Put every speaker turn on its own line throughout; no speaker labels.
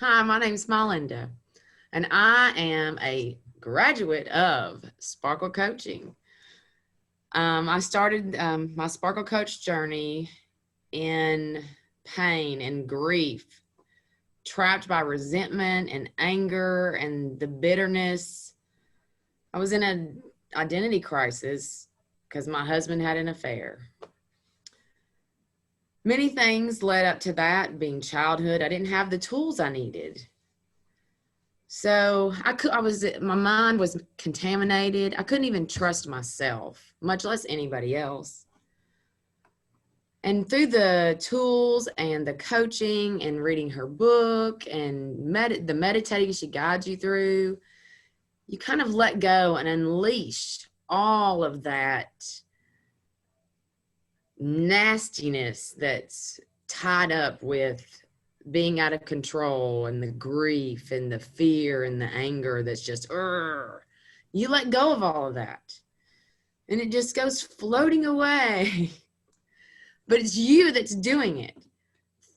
Hi, my name's MyLinda, and I am a graduate of Sparkle Coaching. I started my Sparkle Coach journey in pain and grief, trapped by resentment and anger and the bitterness. I was in an identity crisis because my husband had an affair. Many things led up to that, being childhood. I didn't have the tools I needed. So my mind was contaminated. I couldn't even trust myself, much less anybody else. And through the tools and the coaching and reading her book and the meditating she guides you through, you kind of let go and unleash all of that nastiness that's tied up with being out of control and the grief and the fear and the anger that's just, you let go of all of that and it just goes floating away. But it's you that's doing it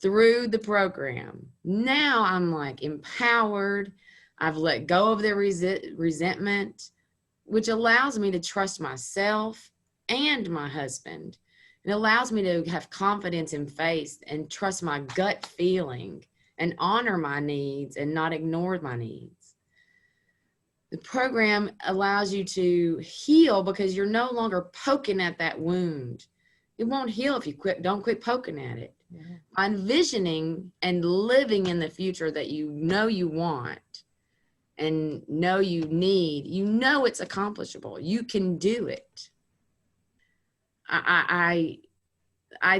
through the program. Now I'm like empowered. I've let go of the resentment, which allows me to trust myself and my husband. It allows me to have confidence and faith and trust my gut feeling and honor my needs and not ignore my needs. The program allows you to heal because you're no longer poking at that wound. It won't heal if you don't quit poking at it. Yeah. By envisioning and living in the future that you know you want and know you need, you know it's accomplishable. You can do it. I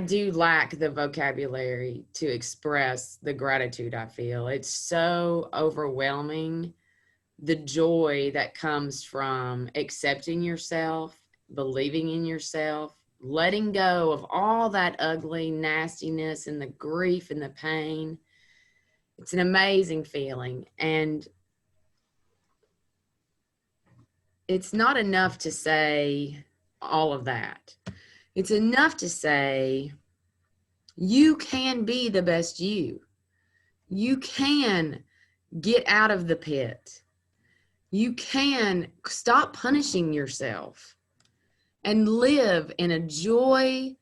do lack the vocabulary to express the gratitude I feel. It's so overwhelming, the joy that comes from accepting yourself, believing in yourself, letting go of all that ugly nastiness and the grief and the pain. It's an amazing feeling. And it's not enough to say all of that. It's enough to say, you can be the best you. You can get out of the pit. You can stop punishing yourself and live in a joy,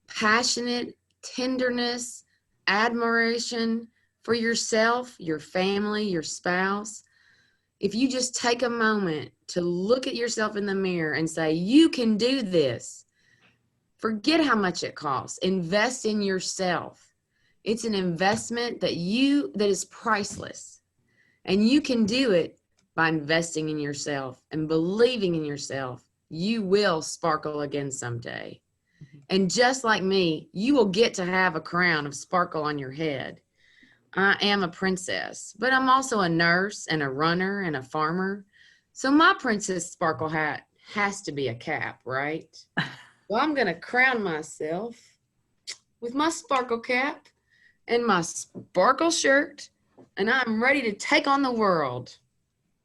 passionate tenderness, admiration for yourself, your family, your spouse. If you just take a moment to look at yourself in the mirror and say, you can do this. Forget how much it costs. Invest in yourself. It's an investment that is priceless. And you can do it by investing in yourself and believing in yourself. You will sparkle again someday. And just like me, you will get to have a crown of sparkle on your head. I am a princess, but I'm also a nurse and a runner and a farmer. So my princess sparkle hat has to be a cap, right? Well, I'm going to crown myself with my sparkle cap and my sparkle shirt, and I'm ready to take on the world.